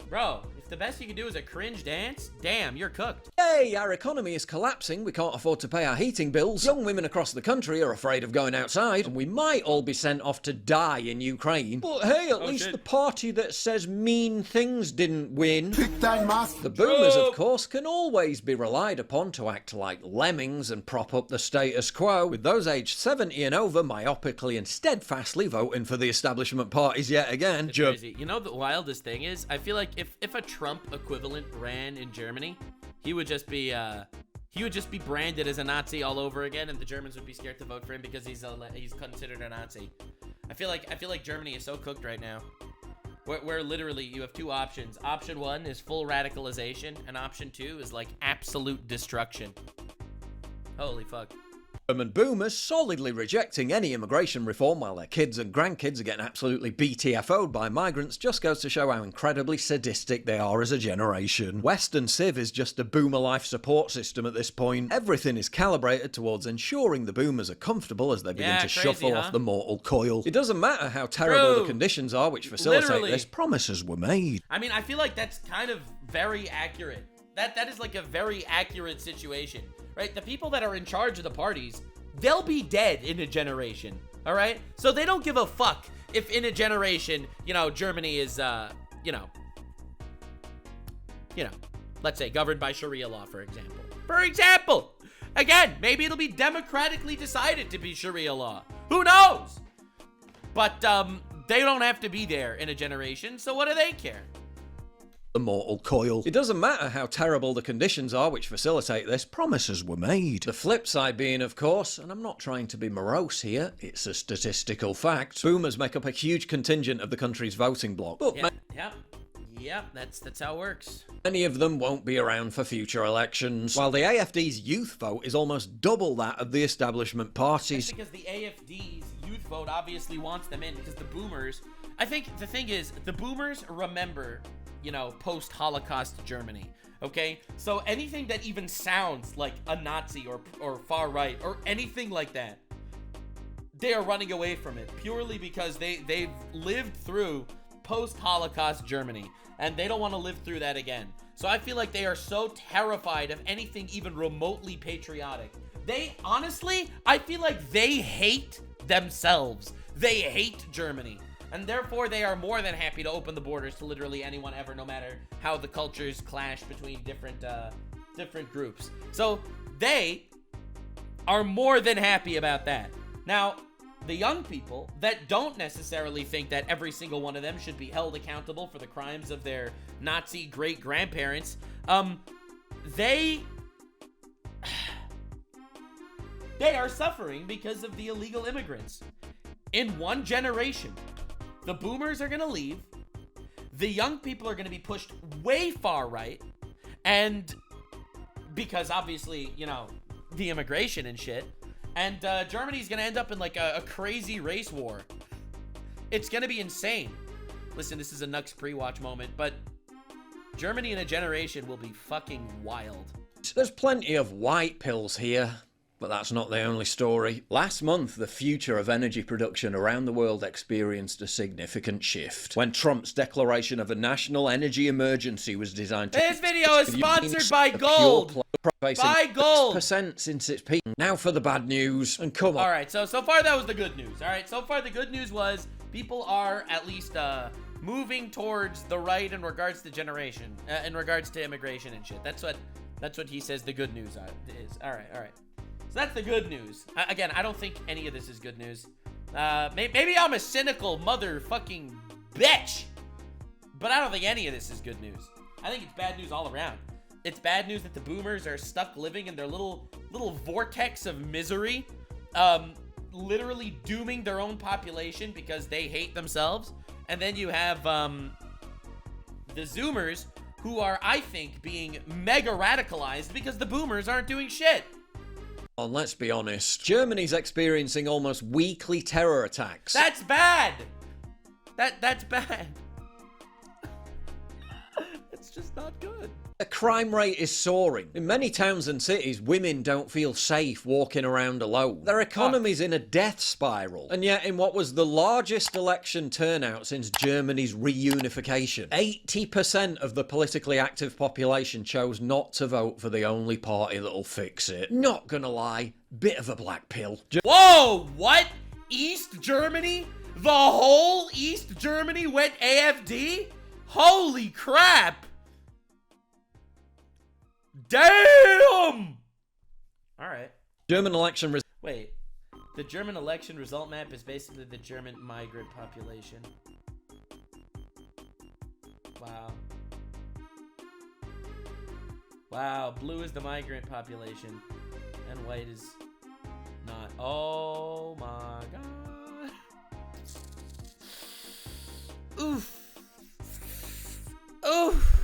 Bro, if the best you can do is a cringe dance, damn, you're cooked. Hey, our economy is collapsing, we can't afford to pay our heating bills, young women across the country are afraid of going outside, and we might all be sent off to die in Ukraine. But hey, at least the party that says mean things didn't win. The boomers, of course, can always be relied upon to act like lemmings and prop up the status quo, with those aged 70 and over myopically and steadfastly voting for the establishment parties yet again. It's crazy. You know the wildest thing is, I feel like if a Trump equivalent ran in Germany, he would just be branded as a Nazi all over again, and the Germans would be scared to vote for him because he's considered a Nazi. I feel like Germany is so cooked right now. Where literally you have two options. Option 1 is full radicalization, and option 2 is like absolute destruction. Holy fuck. German boomers solidly rejecting any immigration reform while their kids and grandkids are getting absolutely BTFO'd by migrants just goes to show how incredibly sadistic they are as a generation. Western Civ is just a boomer life support system at this point. Everything is calibrated towards ensuring the boomers are comfortable as they begin to shuffle off the mortal coil. It doesn't matter how terrible the conditions are which facilitate this, promises were made. I mean, I feel like that's kind of very accurate. That is like a very accurate situation, right? The people that are in charge of the parties, they'll be dead in a generation, all right? So they don't give a fuck if in a generation, you know, Germany is, you know, let's say governed by Sharia law, for example. For example, again, maybe it'll be democratically decided to be Sharia law. Who knows? But they don't have to be there in a generation, so what do they care? The mortal coil. It doesn't matter how terrible the conditions are which facilitate this, promises were made. The flip side being, of course, and I'm not trying to be morose here, it's a statistical fact, boomers make up a huge contingent of the country's voting bloc. But Yep, that's how it works. Many of them won't be around for future elections, while the AFD's youth vote is almost double that of the establishment parties. That's because the AFD's youth vote obviously wants them in, because the boomers, I think the thing is, the boomers remember, you know, post-Holocaust Germany, okay? So anything that even sounds like a Nazi or far right or anything like that, they are running away from it purely because they've lived through post-Holocaust Germany and they don't want to live through that again. So I feel like they are so terrified of anything even remotely patriotic. They honestly, I feel like they hate themselves. They hate Germany. And therefore, they are more than happy to open the borders to literally anyone ever, no matter how the cultures clash between different groups. So they are more than happy about that. Now, the young people that don't necessarily think that every single one of them should be held accountable for the crimes of their Nazi great-grandparents, they are suffering because of the illegal immigrants. In one generation, the boomers are gonna leave, the young people are gonna be pushed way far right, and because obviously, you know, the immigration and shit, and Germany's gonna end up in like a crazy race war. It's gonna be insane. Listen, this is a Nux pre-watch moment, but Germany in a generation will be fucking wild. There's plenty of white pills here, but that's not the only story. Last month, the future of energy production around the world experienced a significant shift when Trump's declaration of a national energy emergency was designed to... This video is sponsored by gold! Buy gold! ...% since its peak. Now for the bad news, and come on. Alright, so far that was the good news. Alright, so far the good news was people are at least moving towards the right in regards to generation, in regards to immigration and shit. That's what he says the good news is. Alright. So that's the good news. Again, I don't think any of this is good news. Maybe I'm a cynical motherfucking bitch, but I don't think any of this is good news. I think it's bad news all around. It's bad news that the boomers are stuck living in their little vortex of misery, literally dooming their own population because they hate themselves. And then you have the Zoomers, who are, I think, being mega radicalized because the boomers aren't doing shit. And let's be honest, Germany's experiencing almost weekly terror attacks. That's bad. That's bad. It's just not good. The crime rate is soaring. In many towns and cities, women don't feel safe walking around alone. Their economy's in a death spiral. And yet, in what was the largest election turnout since Germany's reunification, 80% of the politically active population chose not to vote for the only party that'll fix it. Not gonna lie, bit of a black pill. Whoa, what? East Germany? The whole East Germany went AFD? Holy crap! Damn! Alright. German election Wait. The German election result map is basically the German migrant population. Wow. Wow, blue is the migrant population. And white is not. Oh my god. Oof. Oof.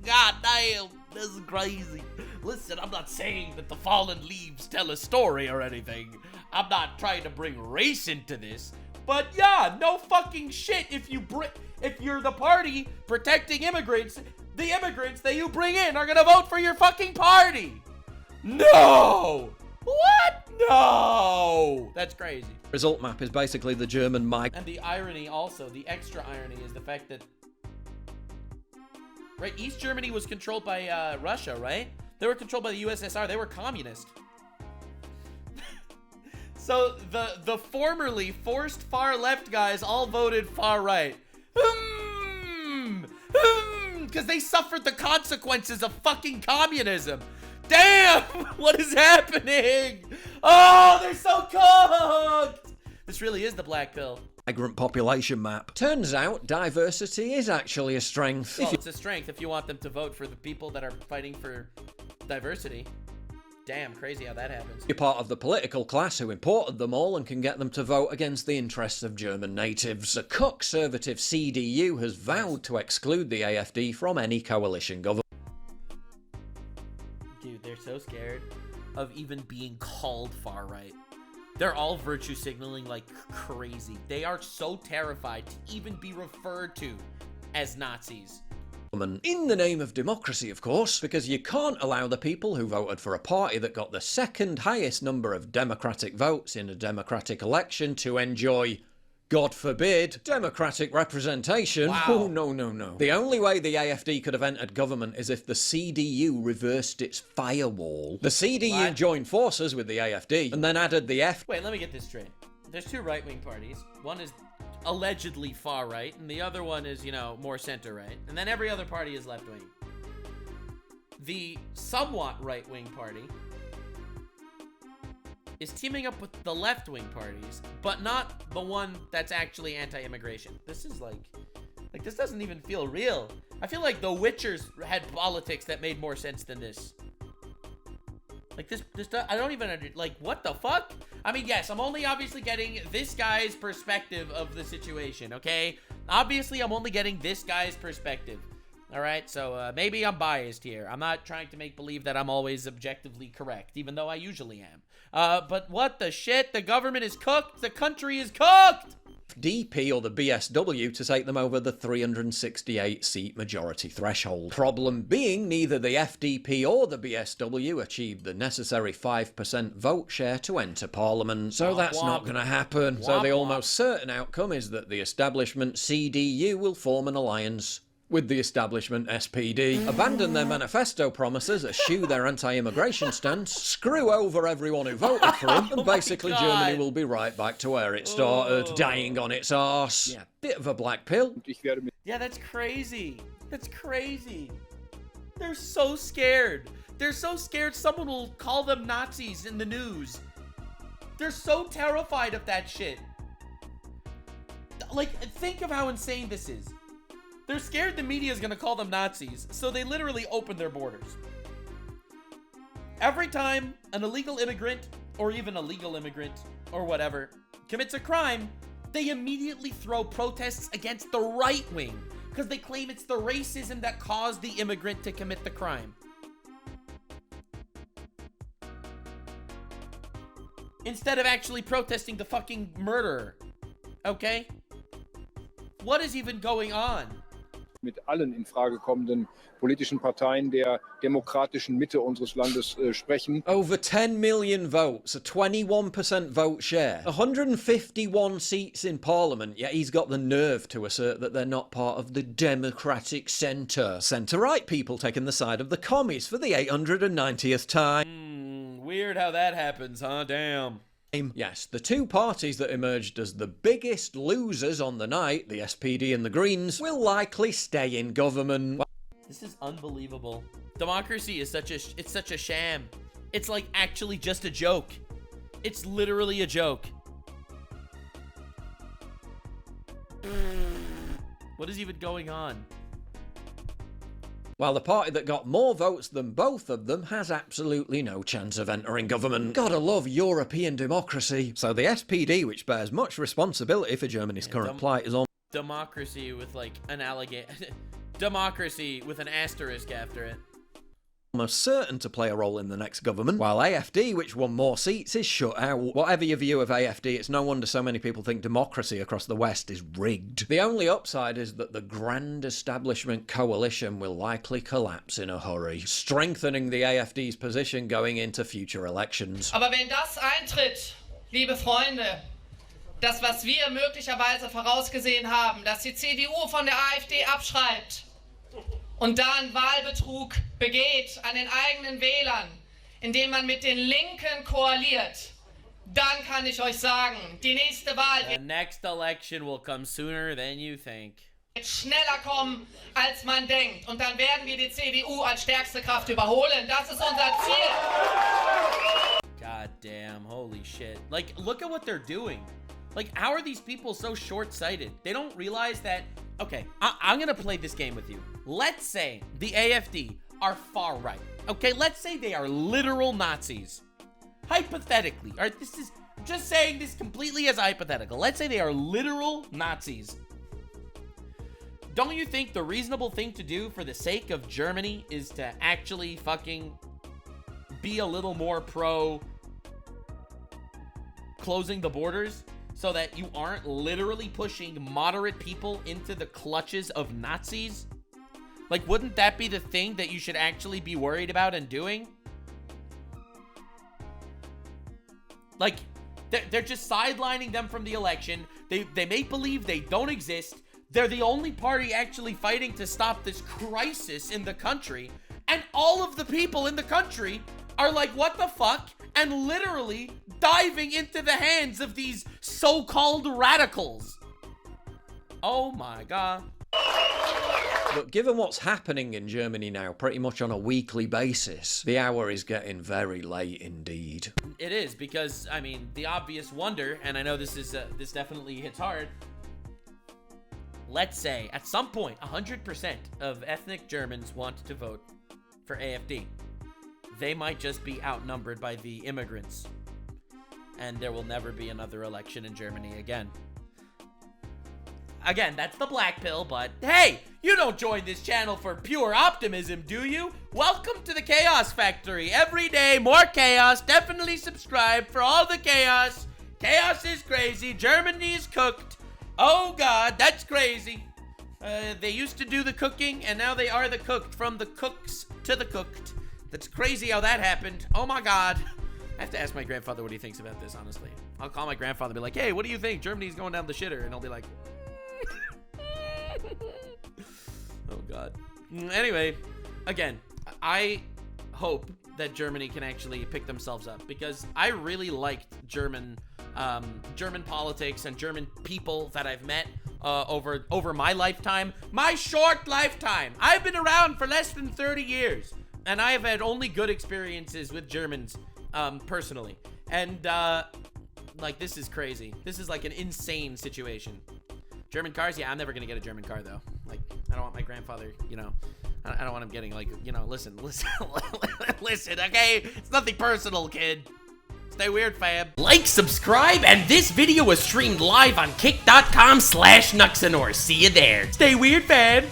God damn, this is crazy. Listen, I'm not saying that the fallen leaves tell a story or anything. I'm not trying to bring race into this. But yeah, no fucking shit. If you're the party protecting immigrants, the immigrants that you bring in are gonna vote for your fucking party. No! What? No! That's crazy. Result map is basically the German And the irony also, the extra irony is the fact that, right, East Germany was controlled by Russia, right? They were controlled by the USSR. They were communist. So the formerly forced far left guys all voted far right. Because they suffered the consequences of fucking communism. Damn! What is happening? Oh, they're so cooked! This really is the black pill. Migrant population map. Turns out diversity is actually a strength. Well, it's a strength if you want them to vote for the people that are fighting for diversity. Damn, crazy how that happens. You're part of the political class who imported them all and can get them to vote against the interests of German natives. The conservative CDU has vowed to exclude the AfD from any coalition government. Dude, they're so scared of even being called far right. They're all virtue signaling like crazy. They are so terrified to even be referred to as Nazis. In the name of democracy, of course, because you can't allow the people who voted for a party that got the second highest number of democratic votes in a democratic election to enjoy, God forbid, democratic representation. Wow. Oh, no, no, no. The only way the AfD could have entered government is if the CDU reversed its firewall. The CDU joined forces with the AfD and then added the F. Wait, let me get this straight. There's two right-wing parties. One is allegedly far right, and the other one is, you know, more center right. And then every other party is left wing. The somewhat right wing party is teaming up with the left wing parties, but not the one that's actually anti-immigration. This is like this doesn't even feel real. I feel like the Witchers had politics that made more sense than this. Like this I don't even like, what the fuck? I mean, yes, I'm only obviously getting this guy's perspective of the situation, okay? Obviously, I'm only getting this guy's perspective. All right, so maybe I'm biased here. I'm not trying to make believe that I'm always objectively correct, even though I usually am. But what the shit? The government is cooked. The country is cooked. DP or the BSW to take them over the 368-seat majority threshold. Problem being, neither the FDP or the BSW achieved the necessary 5% vote share to enter Parliament, so that's not going to happen. So the almost certain outcome is that the establishment CDU will form an alliance with the establishment SPD, abandon their manifesto promises, eschew their anti-immigration stance, screw over everyone who voted for them, and basically Germany will be right back to where it started, dying on its arse. Yeah, bit of a black pill. Yeah, that's crazy. That's crazy. They're so scared. They're so scared someone will call them Nazis in the news. They're so terrified of that shit. Like, think of how insane this is. They're scared the media is going to call them Nazis, so they literally open their borders. Every time an illegal immigrant, or even a legal immigrant, or whatever, commits a crime, they immediately throw protests against the right wing, because they claim it's the racism that caused the immigrant to commit the crime. Instead of actually protesting the fucking murderer. Okay? What is even going on? Mit allen in Frage kommenden politischen Parteien der demokratischen Mitte unseres Landes sprechen. Over 10 million votes, a 21% vote share, 151 seats in Parliament, yet he's got the nerve to assert that they're not part of the democratic centre. Centre-right people taking the side of the commies for the 890th time. Weird how that happens, huh? Damn. Yes, the two parties that emerged as the biggest losers on the night, the SPD and the Greens, will likely stay in government. This is unbelievable. Democracy is such a sham. It's like actually just a joke. It's literally a joke. What is even going on? While the party that got more votes than both of them has absolutely no chance of entering government. Gotta love European democracy. So the SPD, which bears much responsibility for Germany's current plight, is on Democracy with like an alligator. Democracy with an asterisk after it. almost certain to play a role in the next government, while AFD, which won more seats, is shut out. Whatever your view of AFD, it's no wonder so many people think democracy across the West is rigged. The only upside is that the Grand Establishment Coalition will likely collapse in a hurry, strengthening the AFD's position going into future elections. Aber wenn das eintritt, liebe Freunde, das, was wir möglicherweise vorausgesehen haben, dass die CDU von der AfD abschreibt und da einen Wahlbetrug begeht an den eigenen Wählern, indem man mit den Linken koaliert, dann kann ich euch sagen, die nächste Wahl The next election will come sooner than you think. wird schneller kommen, als man denkt. Und dann werden wir die CDU als stärkste Kraft überholen. Das ist unser Ziel. God damn, holy shit. Like, look at what they're doing. Like, how are these people so short-sighted? They don't realize that... Okay, I'm gonna play this game with you. Let's say the AFD are far right. Okay, let's say they are literal Nazis. Hypothetically, all right, this is just saying this completely as hypothetical. Let's say they are literal Nazis. Don't you think the reasonable thing to do for the sake of Germany is to actually fucking be a little more pro closing the borders so that you aren't literally pushing moderate people into the clutches of Nazis? Like, wouldn't that be the thing that you should actually be worried about and doing? Like, they're just sidelining them from the election. They make believe they don't exist. They're the only party actually fighting to stop this crisis in the country. And all of the people in the country are like, what the fuck? And literally diving into the hands of these so-called radicals. Oh my god. But given what's happening in Germany now, pretty much on a weekly basis, the hour is getting very late indeed. It is, because, I mean, the obvious wonder, and I know this is this definitely hits hard. Let's say, at some point, 100% of ethnic Germans want to vote for AFD. They might just be outnumbered by the immigrants. And there will never be another election in Germany again. Again, that's the black pill, but hey, you don't join this channel for pure optimism, do you? Welcome to the Chaos Factory. Every day, more chaos. Definitely subscribe for all the chaos. Chaos is crazy. Germany is cooked. Oh God, that's crazy. They used to do the cooking, and now they are the cooked. From the cooks to the cooked. That's crazy how that happened. Oh my God. I have to ask my grandfather what he thinks about this, honestly. I'll call my grandfather and be like, hey, what do you think? Germany's going down the shitter. And I'll be like... Oh God. Anyway, again, I hope that Germany can actually pick themselves up, because I really liked German politics and German people that I've met over my lifetime. My short lifetime. I've been around for less than 30 years, and I have had only good experiences with Germans, personally. And like, this is crazy. This is like an insane situation. German cars? Yeah, I'm never gonna get a German car though. Like, I don't want my grandfather, you know, I don't want him getting like, you know, listen, listen, okay? It's nothing personal, kid. Stay weird, fam. Like, subscribe, and this video was streamed live on kick.com/Nuxanor. See you there. Stay weird, fam.